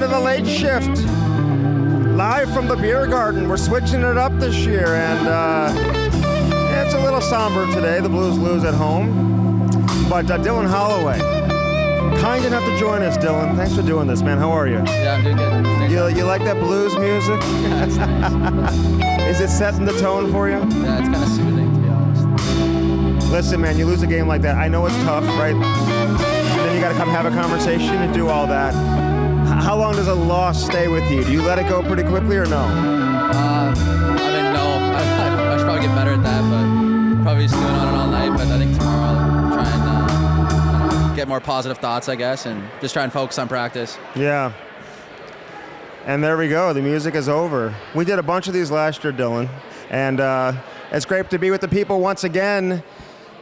to the late shift. Live from the beer garden. We're switching it up this year, and it's a little somber today. The Blues lose at home. But Dylan Holloway, kind enough to join us, Dylan. Thanks for doing this, man. How are you? Yeah, I'm doing good. You like that blues music? Yeah, it's nice. Is it setting the tone for you? Yeah, it's kind of soothing, to be honest. Listen, man, you lose a game like that. I know it's tough, right? Then you got to come have a conversation and do all that. How long does a loss stay with you? Do you let it go pretty quickly or no? I mean, no. I should probably get better at that, but probably just doing on and all night. But I think tomorrow I'll try and get more positive thoughts, I guess, and just try and focus on practice. Yeah. And there we go. The music is over. We did a bunch of these last year, Dylan, and it's great to be with the people once again.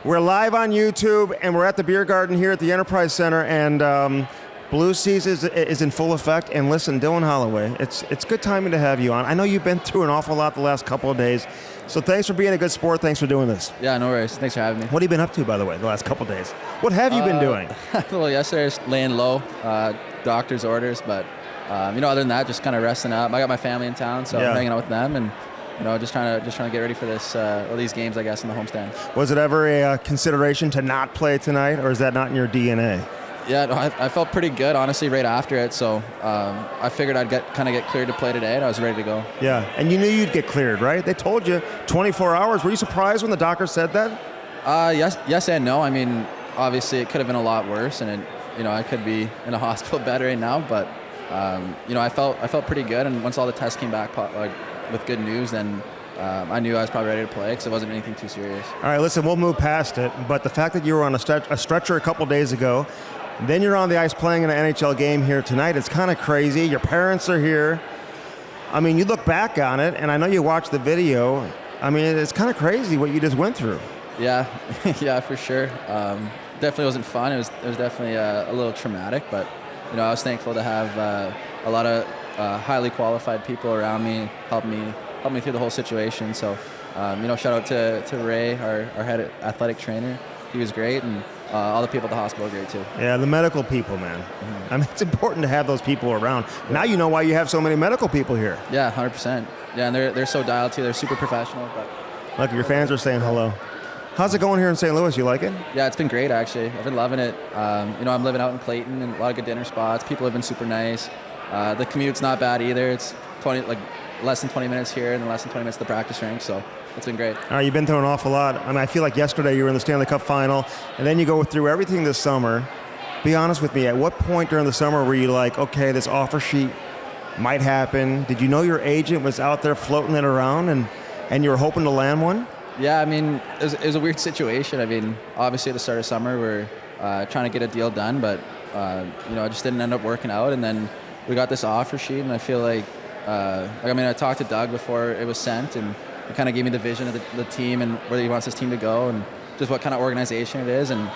We're live on YouTube, and we're at the beer garden here at the Enterprise Center, and Blues season is in full effect. And listen, Dylan Holloway, it's good timing to have you on. I know you've been through an awful lot the last couple of days, so thanks for being a good sport. Thanks for doing this. Yeah, no worries. Thanks for having me. What have you been up to, by the way, the last couple of days? What have you been doing? Well, yesterday I was laying low, doctor's orders, but other than that, just kind of resting up. I got my family in town, so I'm hanging out with them, and just trying to get ready for these games, I guess, in the homestand. Was it ever a consideration to not play tonight, or is that not in your DNA? Yeah, no, I felt pretty good, honestly, right after it. So I figured I'd get cleared to play today, and I was ready to go. Yeah, and you knew you'd get cleared, right? They told you 24 hours. Were you surprised when the doctor said that? Yes and no. I mean, obviously, it could have been a lot worse, and I could be in a hospital bed right now. But I felt pretty good, and once all the tests came back with good news, then I knew I was probably ready to play because it wasn't anything too serious. All right, listen, we'll move past it. But the fact that you were on a stretcher a couple days ago, then you're on the ice playing in an NHL game here tonight. It's kind of crazy. Your parents are here. I mean, you look back on it, and I know you watched the video. I mean, it's kind of crazy what you just went through. Yeah, yeah, for sure. Definitely wasn't fun. It was definitely a little traumatic, but I was thankful to have a lot of highly qualified people around me help me through the whole situation. So, shout out to Ray, our head athletic trainer. He was great, and all the people at the hospital are great too. Yeah, the medical people, man. Mm-hmm. I mean, it's important to have those people around. Now you know why you have so many medical people here. Yeah, 100%. Yeah, and they're so dialed too. They're super professional. But look, your fans are saying hello. How's it going here in St. Louis? You like it? Yeah, it's been great actually. I've been loving it. I'm living out in Clayton, and a lot of good dinner spots. People have been super nice. The commute's not bad either. It's less than 20 minutes here, and then less than 20 minutes to the practice rink. So it's been great. All right, you've been through an awful lot. I mean, I feel like yesterday you were in the Stanley Cup final, and then you go through everything this summer. Be honest with me, at what point during the summer were you like, okay, this offer sheet might happen? Did you know your agent was out there floating it around, and you were hoping to land one? Yeah, I mean, it was a weird situation. I mean, obviously at the start of summer, we're trying to get a deal done, but, it just didn't end up working out, and then we got this offer sheet, and I feel like I talked to Doug before it was sent, and it kind of gave me the vision of the team and where he wants his team to go and just what kind of organization it is. And,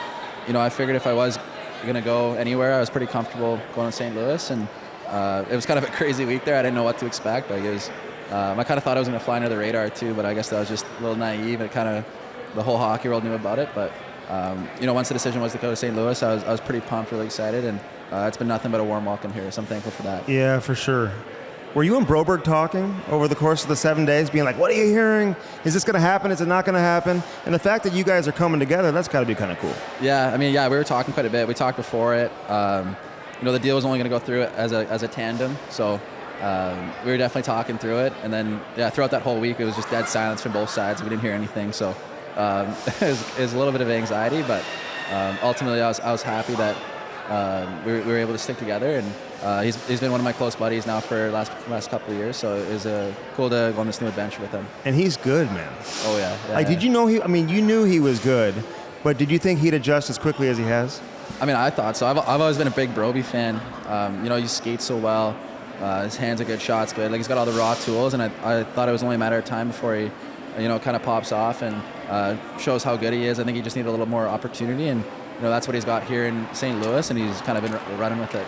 I figured if I was going to go anywhere, I was pretty comfortable going to St. Louis. And it was kind of a crazy week there. I didn't know what to expect. I kind of thought I was going to fly under the radar too, but I guess that was just a little naive. It kind of, the whole hockey world knew about it. But, once the decision was to go to St. Louis, I was pretty pumped, really excited. And it's been nothing but a warm welcome here, so I'm thankful for that. Yeah, for sure. Were you and Broberg talking over the course of the 7 days, being like, what are you hearing? Is this going to happen? Is it not going to happen? And the fact that you guys are coming together, that's got to be kind of cool. Yeah, we were talking quite a bit. We talked before it. The deal was only going to go through it as a tandem, so we were definitely talking through it. And then, throughout that whole week, it was just dead silence from both sides. We didn't hear anything, so it was a little bit of anxiety, but ultimately I was happy that we were able to stick together, and he's been one of my close buddies now for last couple of years, so it was cool to go on this new adventure with him. And he's good, man. Oh yeah. Did you know you knew he was good, but did you think he'd adjust as quickly as he has? I mean, I thought so. I've always been a big Broby fan. He skates so well. His hands are good, shots good. Like, he's got all the raw tools, and I thought it was only a matter of time before he, kind of pops off and shows how good he is. I think he just needed a little more opportunity, and that's what he's got here in St. Louis, and he's kind of been running with it.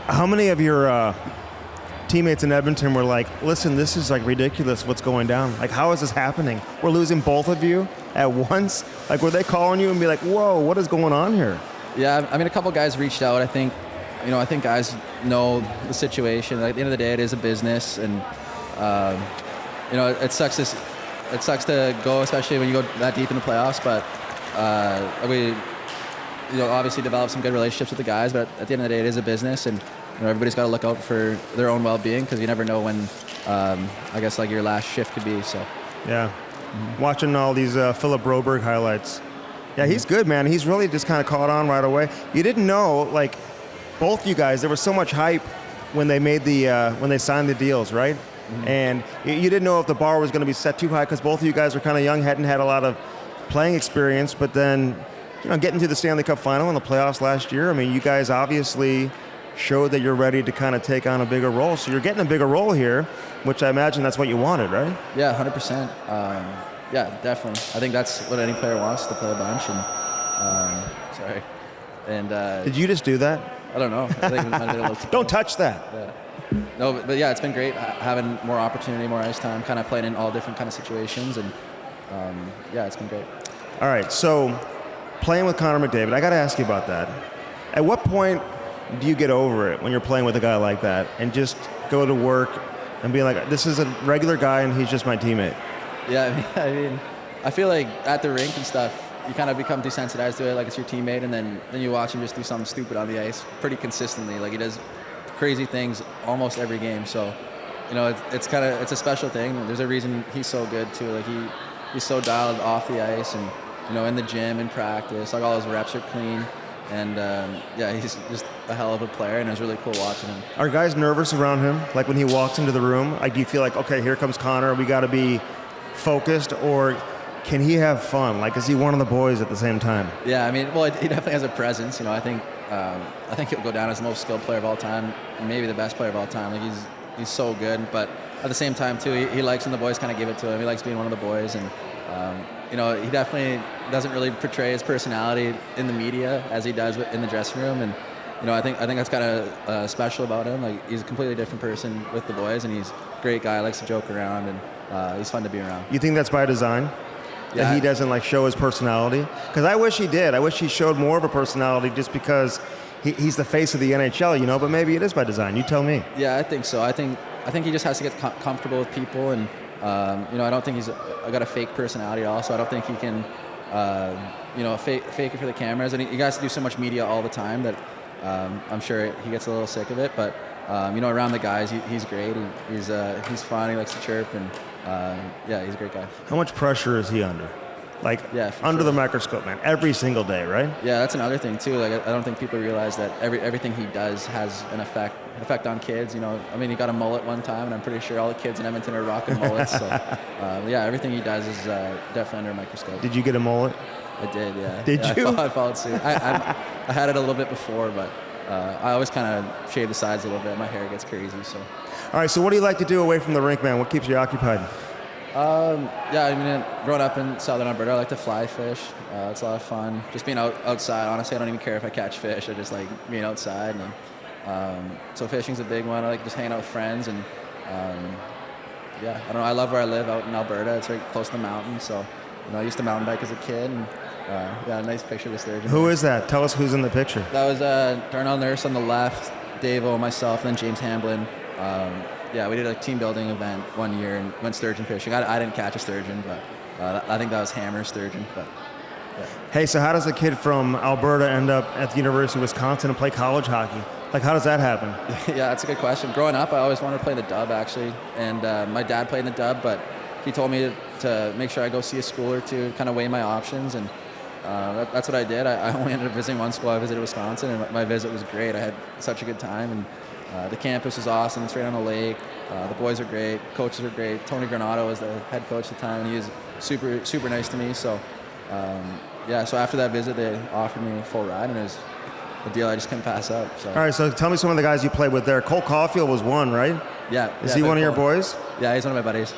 How many of your teammates in Edmonton were like, listen, this is like ridiculous what's going down? Like, how is this happening? We're losing both of you at once? Like, were they calling you and be like, whoa, what is going on here? Yeah, I mean, a couple guys reached out. I think I think guys know the situation. At the end of the day, it is a business, and it sucks to go, especially when you go that deep in the playoffs. But we obviously develop some good relationships with the guys. But at the end of the day, it is a business, and everybody's got to look out for their own well-being, because you never know when I guess like your last shift could be. So yeah, watching all these Philip Broberg highlights. Yeah, he's good, man. He's really just kind of caught on right away. You didn't know, like, both you guys, there was so much hype when they made when they signed the deals, right? Mm-hmm. And you didn't know if the bar was going to be set too high, because both of you guys are kind of young, hadn't had a lot of playing experience. But then, getting to the Stanley Cup final in the playoffs last year, I mean, you guys obviously showed that you're ready to kind of take on a bigger role. So you're getting a bigger role here, which I imagine that's what you wanted, right? Yeah, 100%. Yeah, definitely. I think that's what any player wants, to play a bunch. And sorry. And did you just do that? I don't know. I think it might have been a little Don't touch that. Yeah. No, but yeah, it's been great having more opportunity, more ice time, kind of playing in all different kind of situations, and yeah, it's been great. All right, so playing with Connor McDavid, I got to ask you about that. At what point do you get over it when you're playing with a guy like that and just go to work and be like, this is a regular guy and he's just my teammate? Yeah, I mean, I feel like at the rink and stuff, you kind of become desensitized to it, like it's your teammate, and then you watch him just do something stupid on the ice pretty consistently. Like, he does crazy things almost every game. So, it's a special thing. There's a reason he's so good too. Like, he's so dialed off the ice, and in the gym, in practice, like all his reps are clean. And yeah, he's just a hell of a player, and it was really cool watching him. Are guys nervous around him? Like, when he walks into the room, like, do you feel like, okay, here comes Connor, we got to be focused, or can he have fun? Like, is he one of the boys at the same time? Yeah, I mean, well, he definitely has a presence. I think he'll go down as the most skilled player of all time, maybe the best player of all time. Like, he's so good, but at the same time too, he likes when the boys kind of give it to him. He likes being one of the boys, and he definitely doesn't really portray his personality in the media as he does in the dressing room. And I think that's kind of special about him. Like, he's a completely different person with the boys, and he's a great guy. Likes to joke around, and he's fun to be around. You think that's by design? Yeah. That he doesn't show his personality? Because I wish he did. I wish he showed more of a personality, just because he's the face of the NHL, but maybe it is by design. You tell me. Yeah, I think so. I think he just has to get comfortable with people, and I don't think he's got a fake personality at all. So I don't think he can fake it for the cameras. And he has to do so much media all the time that I'm sure he gets a little sick of it. But around the guys, he's great. He's fun. He likes to chirp, and yeah, he's a great guy. How much pressure is he under? Under the microscope, man, every single day, right? Yeah, that's another thing too. Like, I don't think people realize that everything he does has an effect on kids. I mean, he got a mullet one time, and I'm pretty sure all the kids in Edmonton are rocking mullets. So, yeah, everything he does is definitely under a microscope. Did you get a mullet? I did, yeah. Did you? I followed suit. I had it a little bit before, but I always kind of shave the sides a little bit. My hair gets crazy, so. All right, so what do you like to do away from the rink, man? What keeps you occupied? Yeah, I mean, growing up in southern Alberta, I like to fly fish. It's a lot of fun. Just being outside, honestly, I don't even care if I catch fish. I just like being outside. And so fishing's a big one. I like just hanging out with friends. And yeah, I don't know. I love where I live out in Alberta. It's right close to the mountains. So, I used to mountain bike as a kid. And yeah, a nice picture of the sturgeon. Who is that? Tell us who's in the picture. That was Darnell Nurse on the left, Davo, myself, and then James Hamblin. Yeah, we did a team building event one year and went sturgeon fishing. I didn't catch a sturgeon, but I think that was hammer sturgeon. But yeah. Hey, so how does a kid from Alberta end up at the University of Wisconsin and play college hockey? Like, how does that happen? Yeah, that's a good question. Growing up, I always wanted to play in the dub, actually. And my dad played in the dub, but he told me to make sure I go see a school or two, kind of weigh my options. And that's what I did. I only ended up visiting one school. I visited Wisconsin, and my visit was great. I had such a good time. And the campus is awesome. It's right on the lake. The boys are great. Coaches are great. Tony Granato was the head coach at the time, and he was super, super nice to me. So, yeah, so after that visit, they offered me a full ride, and it was a deal I just couldn't pass up. So. All right, so tell me some of the guys you played with there. Cole Caulfield was one, right? Yeah. Is he one of your boys? Yeah, he's one of my buddies.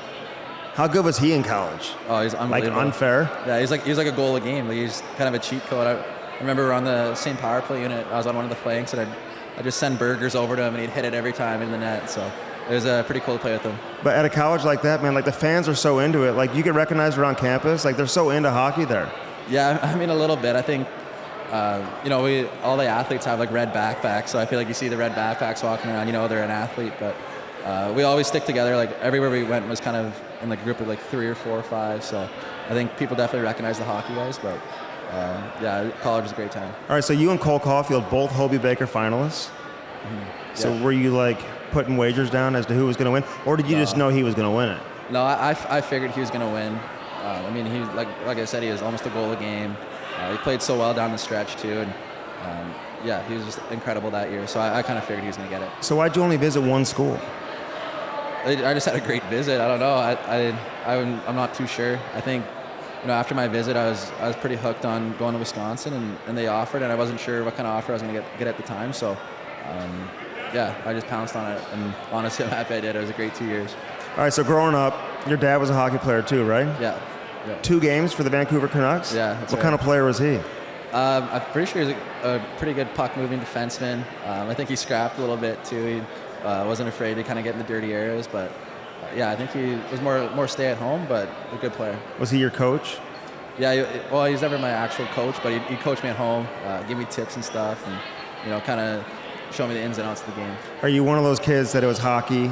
How good was he in college? Oh, he's unbelievable. Like, unfair? Yeah, he's like a goal a game. Like, he's kind of a cheat code. I remember we were on the same power play unit. I was on one of the flanks, and I'd just send burgers over to him, and he'd hit it every time in the net. So it was pretty cool to play with him. But at a college like that, man, like, the fans are so into it. Like, you get recognized around campus. Like, they're so into hockey there. Yeah, I mean, a little bit. I think all the athletes have like red backpacks, so I feel like you see the red backpacks walking around, they're an athlete, but we always stick together. Like everywhere we went was kind of in like a group of like 3 or 4 or 5, so I think people definitely recognize the hockey guys, but college was a great time. All right, so you and Cole Caulfield, both Hobey Baker finalists. Mm-hmm. So were you like putting wagers down as to who was going to win, or did you just know he was going to win it? No, I figured he was going to win. He like I said, he was almost a goal a game. He played so well down the stretch too, and he was just incredible that year. So I kind of figured he was going to get it. So why'd you only visit one school? I just had a great visit. I don't know. I'm not too sure. I think after my visit, I was pretty hooked on going to Wisconsin, and they offered, and I wasn't sure what kind of offer I was going to get at the time. So I just pounced on it, and honestly, I'm happy I did. It was a great 2 years. All right, so growing up, your dad was a hockey player too, right? Yeah. 2 games for the Vancouver Canucks? Yeah. What kind of player was he? I'm pretty sure he was a pretty good puck-moving defenseman. I think he scrapped a little bit too. He wasn't afraid to kind of get in the dirty areas, but I think he was more stay-at-home, but a good player. Was he your coach? Yeah, he's never my actual coach, but he coached me at home, give me tips and stuff, and kind of show me the ins and outs of the game. Are you one of those kids that it was hockey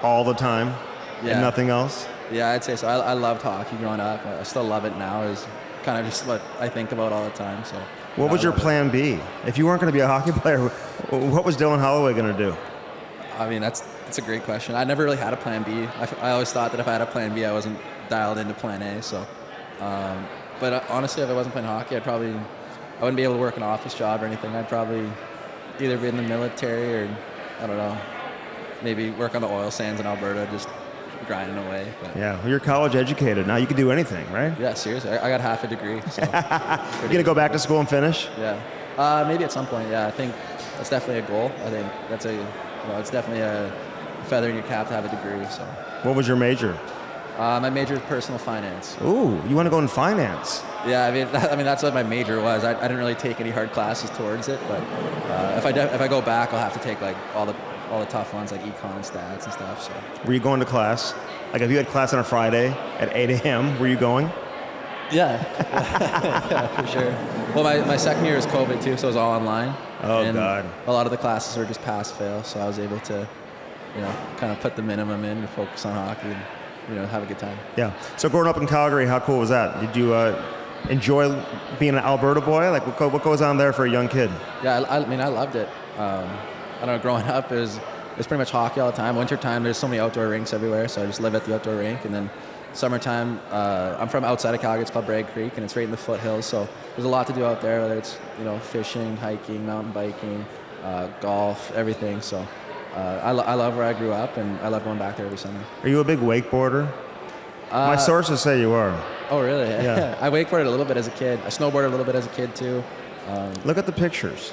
all the time, and nothing else? Yeah, I'd say so. I loved hockey growing up. I still love it now. It's kind of just what I think about all the time. So, what was your plan B? If you weren't going to be a hockey player, what was Dylan Holloway going to do? I mean, that's a great question. I never really had a plan B. I always thought that if I had a plan B, I wasn't dialed into plan A. So, but honestly, if I wasn't playing hockey, I wouldn't be able to work an office job or anything. I'd probably either be in the military or, I don't know, maybe work on the oil sands in Alberta, just grinding away. But. Yeah, well, you're college educated. Now you can do anything, right? Yeah, seriously. I got half a degree. So you going to go back to school and finish? Yeah. Maybe at some point, yeah. I think that's definitely a goal. I think that's it's definitely a feather in your cap to have a degree. So. What was your major? My major is personal finance. Ooh, you want to go in finance? Yeah, I mean that's what my major was. I didn't really take any hard classes towards it, but if I go back, I'll have to take like all the tough ones like econ and stats and stuff. So. Were you going to class? Like if you had class on a Friday at 8 a.m., were you going? Yeah, for sure. Well, my second year was COVID too, so it was all online. Oh, and God. A lot of the classes were just pass-fail, so I was able to, kind of put the minimum in and focus on hockey and, have a good time. Yeah. So growing up in Calgary, how cool was that? Did you enjoy being an Alberta boy? Like what goes on there for a young kid? Yeah, I loved it. I don't know, growing up, it was pretty much hockey all the time. Wintertime, there's so many outdoor rinks everywhere, so I just live at the outdoor rink. And then summertime, I'm from outside of Calgary. It's called Bragg Creek, and it's right in the foothills. So there's a lot to do out there, whether it's fishing, hiking, mountain biking, golf, everything. So I love where I grew up, and I love going back there every summer. Are you a big wakeboarder? My sources say you are. Oh, really? Yeah. I wakeboarded a little bit as a kid. I snowboarded a little bit as a kid too. Look at the pictures.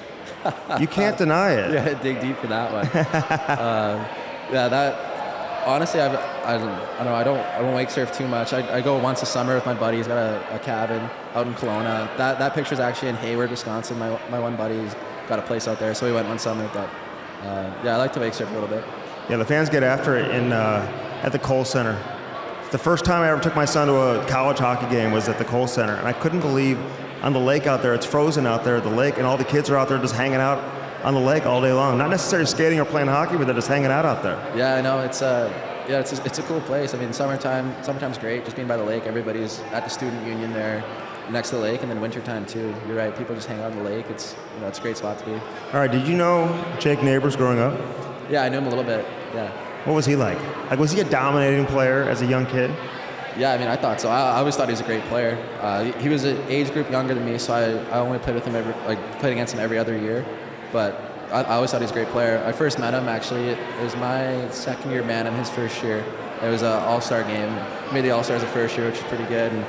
You can't deny it. Yeah, dig deep for that one. Honestly, I don't wake surf too much. I go once a summer with my buddy. He's got a cabin out in Kelowna. That picture's actually in Hayward, Wisconsin. My one buddy's got a place out there, so we went one summer. But I like to wake surf a little bit. Yeah, the fans get after it at the Kohl Center. The first time I ever took my son to a college hockey game was at the Kohl Center, and I couldn't believe on the lake out there, it's frozen out there at the lake, and all the kids are out there just hanging out on the lake all day long. Not necessarily skating or playing hockey, but they're just hanging out there. Yeah, I know. It's a cool place. I mean, summertime's great, just being by the lake. Everybody's at the student union there next to the lake, and then wintertime too. You're right, people just hang out on the lake. It's a great spot to be. All right, did you know Jake Neighbors growing up? Yeah, I knew him a little bit, yeah. What was he like? Like, was he a dominating player as a young kid? Yeah, I mean, I thought so. I always thought he was a great player. He was an age group younger than me, so I only played with him played against him every other year. But I always thought he was a great player. I first met him, actually, it was my second year man in his first year. It was an all-star game. Made the all-stars the first year, which is pretty good. And,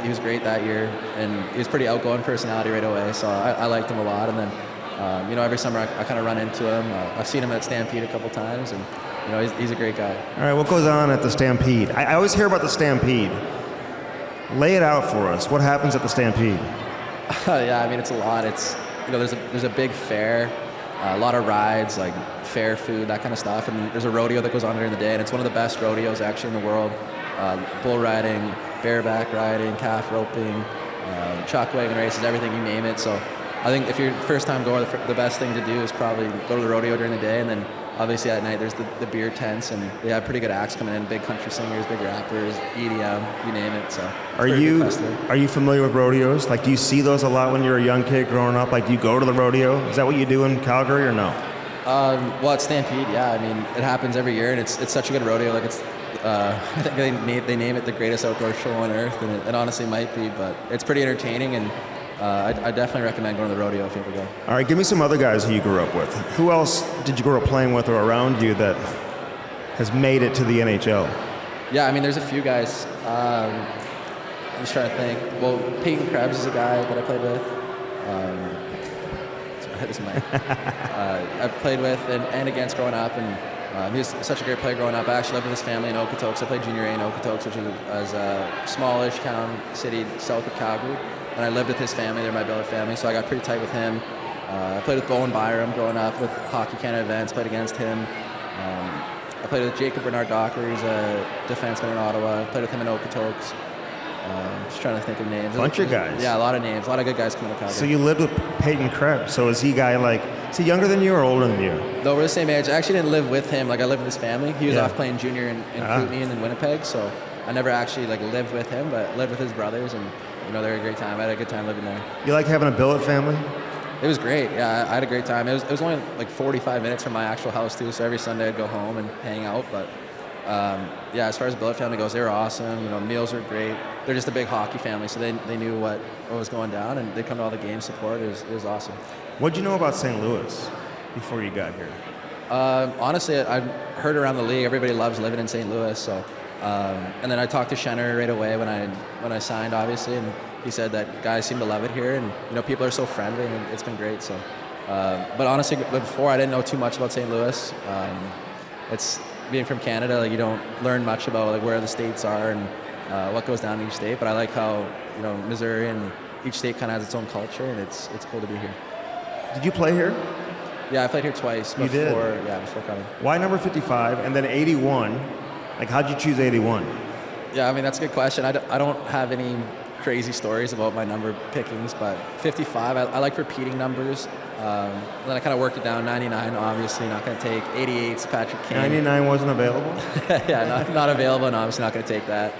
he was great that year. And he was pretty outgoing personality right away, so I liked him a lot. And then, every summer I kind of run into him. I've seen him at Stampede a couple times, and he's a great guy. All right, what goes on at the Stampede? I always hear about the Stampede. Lay it out for us. What happens at the Stampede? Yeah, I mean, it's a lot. It's there's a big fair, a lot of rides, like fair food, that kind of stuff. And there's a rodeo that goes on during the day, and it's one of the best rodeos actually in the world. Bull riding, bareback riding, calf roping, chuck wagon races, everything, you name it. So I think if you're first time goer, the best thing to do is probably go to the rodeo during the day, and then obviously at night there's the beer tents, and they have pretty good acts coming in, big country singers, big rappers, EDM, you name it. So are you familiar with rodeos? Like, do you see those a lot when you're a young kid growing up? Like, do you go to the rodeo? Is that what you do in Calgary or no? Well, at Stampede, yeah. I mean, it happens every year, and it's such a good rodeo. Like, it's I think they name it the greatest outdoor show on earth, and it honestly might be, but it's pretty entertaining, and I definitely recommend going to the rodeo if you ever go. All right, give me some other guys who you grew up with. Who else did you grow up playing with or around you that has made it to the NHL? Yeah, I mean, there's a few guys. I'm just trying to think. Well, Peyton Krebs is a guy that I played with. This mic. I played with and against growing up, and he was such a great player growing up. I actually lived with his family in Okotoks. I played junior A in Okotoks, which is a smallish town, city south of Calgary. And I lived with his family. They're my billet family, so I got pretty tight with him. I played with Bowen Byram growing up with Hockey Canada events, played against him. I played with Jacob Bernard Docker. He's a defenseman in Ottawa. I played with him in Okotoks. Just trying to think of names. Bunch of guys. Yeah, a lot of names. A lot of good guys coming to Calgary. So you lived with Peyton Krebs. So is he is he younger than you or older than you? No, we're the same age. I actually didn't live with him. Like, I lived with his family. He was off playing junior in Kootenay and in Winnipeg. So I never actually lived with him, but lived with his brothers, and they're a great time. I had a good time living there. You like having a billet family? It was great. Yeah, I had a great time. It was only 45 minutes from my actual house too. So every Sunday I'd go home and hang out. But yeah, as far as billet family goes, they were awesome. Meals were great. They're just a big hockey family, so they knew what was going down, and they come to all the game support. It was awesome. What'd you know about St. Louis before you got here? Honestly, I've heard around the league everybody loves living in St. Louis. So, and then I talked to Schenner right away when I signed, obviously, and he said that guys seem to love it here, and people are so friendly, and it's been great. So, but honestly, before I didn't know too much about St. Louis. It's being from Canada, you don't learn much about where the states are and what goes down in each state. But I like how Missouri and each state kind of has its own culture, and it's cool to be here. Did you play here? Yeah, I played here twice before. You did? Yeah, before coming. Why number 55 and then 81? How'd you choose 81? Yeah, I mean, that's a good question. I don't have any crazy stories about my number pickings, but 55, I like repeating numbers. Then I kind of worked it down. 99, obviously not going to take. 88's Patrick Kane. 99 wasn't available? Yeah, not available, and obviously not going to take that.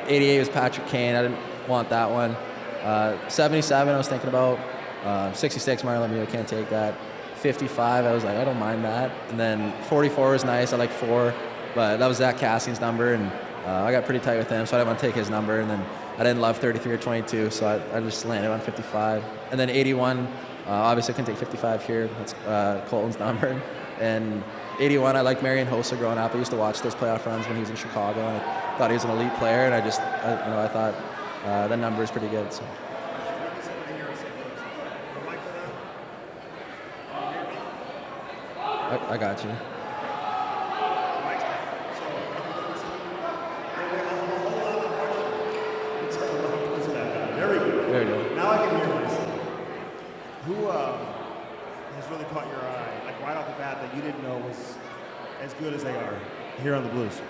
88 was Patrick Kane. I didn't want that one. 77 I was thinking about. 66 Mario Lemieux, can't take that. 55 I was like, I don't mind that. And then 44 was nice. I like 4, but that was Zach Cassian's number, and I got pretty tight with him, so I didn't want to take his number. And then I didn't love 33 or 22, so I just landed on 55. And then 81, obviously I couldn't take 55 here. That's Colton's number. And 81, I liked Marian Hossa growing up. I used to watch those playoff runs when he was in Chicago, and I thought he was an elite player, and I thought that number is pretty good. So. I got you. There we go. Now I can hear myself. Who has really caught your eye, right off the bat, that you didn't know was as good as they are here on the Blues?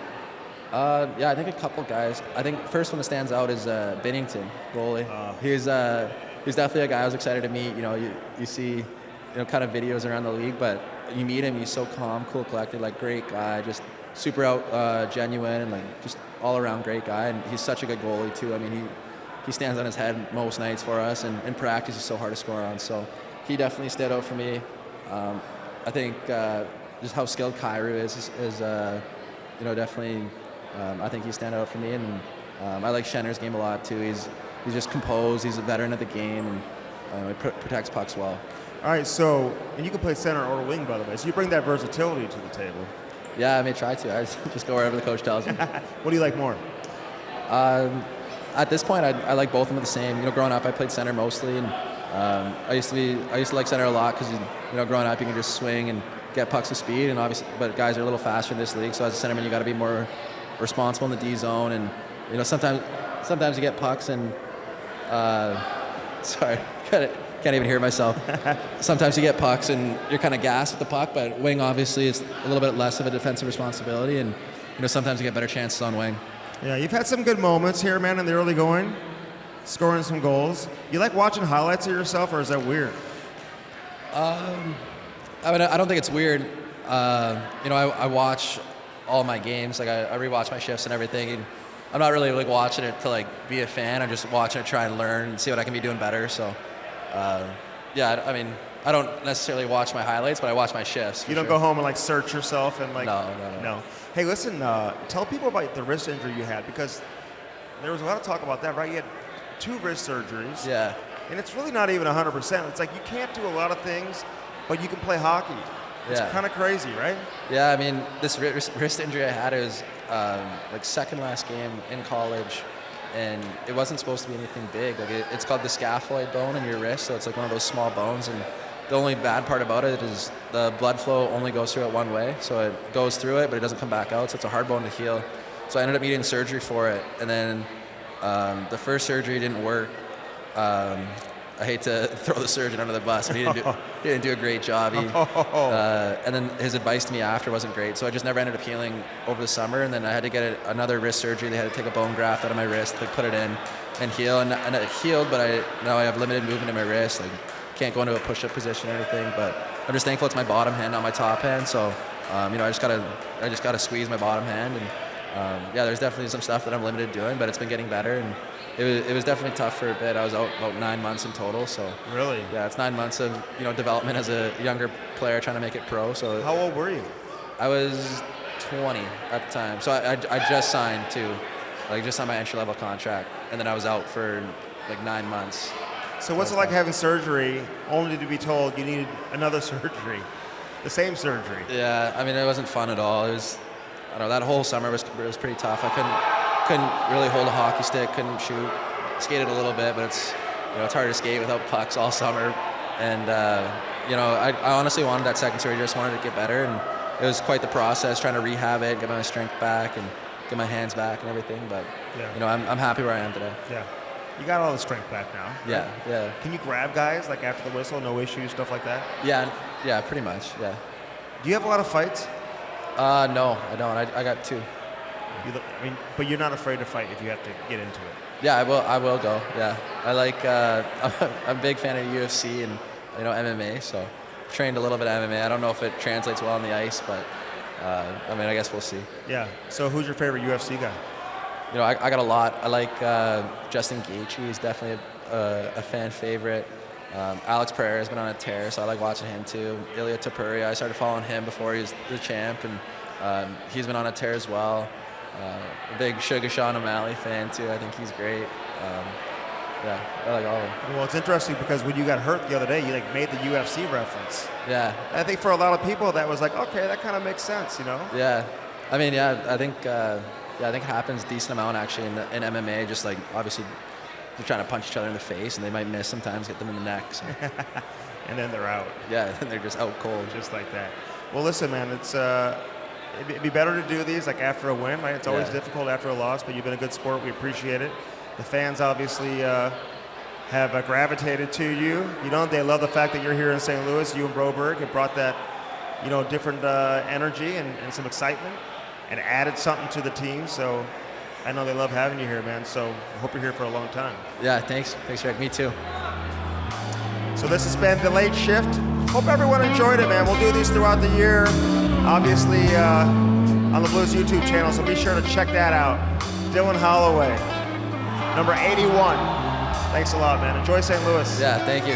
Yeah, I think a couple guys. I think first one that stands out is Binnington, goalie. He's definitely a guy I was excited to meet. You see, kind of videos around the league, but you meet him, he's so calm, cool, collected, great guy, just super genuine, and just all around great guy. And he's such a good goalie too. I mean, he stands on his head most nights for us, and in practice he's so hard to score on. So he definitely stood out for me. I think just how skilled Kyrou is definitely. I think he stand out for me, and I like Schenner's game a lot too. He's just composed. He's a veteran of the game, and he protects pucks well. All right, so, and you can play center or wing, by the way, so you bring that versatility to the table. Yeah, I may try to. I just go wherever the coach tells me. What do you like more? At this point, I like both of them the same. Growing up, I played center mostly, and I used to like center a lot because growing up you can just swing and get pucks with speed, and obviously, but guys are a little faster in this league. So as a centerman, you got to be more responsible in the D zone, and sometimes you get pucks and sorry, can't even hear myself. Sometimes you get pucks and you're kind of gassed with the puck, but wing obviously is a little bit less of a defensive responsibility, and sometimes you get better chances on wing. Yeah, you've had some good moments here, man, in the early going. scoring some goals. You like watching highlights of yourself, or is that weird? I mean, I don't think it's weird. I watch all my games. Like I rewatch my shifts and everything. And I'm not really like watching it to like be a fan. I'm just watching it, try and learn and see what I can be doing better. So, I mean, I don't necessarily watch my highlights, but I watch my shifts. You don't go home and like search yourself and like. No. Hey, listen. Tell people about the wrist injury you had, because there was a lot of talk about that, right? You had 2 wrist surgeries. Yeah. And it's really not even 100%. It's like you can't do a lot of things, but you can play hockey. It's kind of crazy, right? Yeah, I mean, this wrist injury I had, it was like second last game in college, and it wasn't supposed to be anything big. Like it's called the scaphoid bone in your wrist, so it's like one of those small bones. And the only bad part about it is the blood flow only goes through it one way, so it goes through it, but it doesn't come back out. So it's a hard bone to heal. So I ended up needing surgery for it, and then the first surgery didn't work. I hate to throw the surgeon under the bus, but he didn't do a great job. And then his advice to me after wasn't great, so I just never ended up healing over the summer. And then I had to get another wrist surgery. They had to take a bone graft out of my wrist, like put it in and heal. And it healed, but now I have limited movement in my wrist. Like can't go into a push-up position or anything. But I'm just thankful it's my bottom hand, not my top hand. So I just gotta squeeze my bottom hand. And there's definitely some stuff that I'm limited doing, but it's been getting better. And it was definitely tough for a bit. I was out about 9 months in total. So really, yeah, it's 9 months of development as a younger player trying to make it pro. So how old were you? I was 20 at the time. So I just signed my entry level contract, and then I was out for like 9 months. So what's it like having surgery only to be told you needed another surgery, the same surgery? Yeah, I mean it wasn't fun at all. It was, I don't know, that whole summer was pretty tough. I couldn't really hold a hockey stick, couldn't shoot. Skated a little bit, but it's hard to skate without pucks all summer. And I honestly wanted that second surgery. I just wanted to get better, and it was quite the process trying to rehab it, get my strength back, and get my hands back and everything. But I'm happy where I am today. Yeah, you got all the strength back now. Right? Yeah. Can you grab guys like after the whistle, no issues, stuff like that? Yeah, pretty much. Yeah. Do you have a lot of fights? No, I don't. I got 2. But you're not afraid to fight if you have to get into it. Yeah, I will go. Yeah, I like. I'm a big fan of UFC and MMA. So I've trained a little bit of MMA. I don't know if it translates well on the ice, but I guess we'll see. Yeah. So who's your favorite UFC guy? I got a lot. I like Justin Gaethje. He's definitely a fan favorite. Alex Pereira has been on a tear, so I like watching him too. Ilya Topuria, I started following him before he was the champ, and he's been on a tear as well. A big Sugar Sean O'Malley fan too. I think he's great. I like all of them. Well, it's interesting because when you got hurt the other day, you like made the UFC reference. Yeah. I think for a lot of people that was like, okay, that kind of makes sense, Yeah. I mean, I think it happens a decent amount actually in MMA. Just like obviously they're trying to punch each other in the face, and they might miss sometimes, get them in the neck. So. And then they're out. Yeah, they're just out cold. Just like that. Well, listen, man, it'd be better to do these like after a win, right? It's always difficult after a loss, but you've been a good sport. We appreciate it. The fans obviously have gravitated to you. They love the fact that you're here in St. Louis. You and Broberg have brought that, different energy and some excitement and added something to the team. So I know they love having you here, man. So I hope you're here for a long time. Yeah, thanks. Thanks, Rick. Me too. So this has been The Late Shift. Hope everyone enjoyed it, man. We'll do these throughout the year, obviously on the Blues YouTube channel, so be sure to check that out. Dylan Holloway, number 81. Thanks a lot, man. Enjoy St. Louis. Yeah, thank you.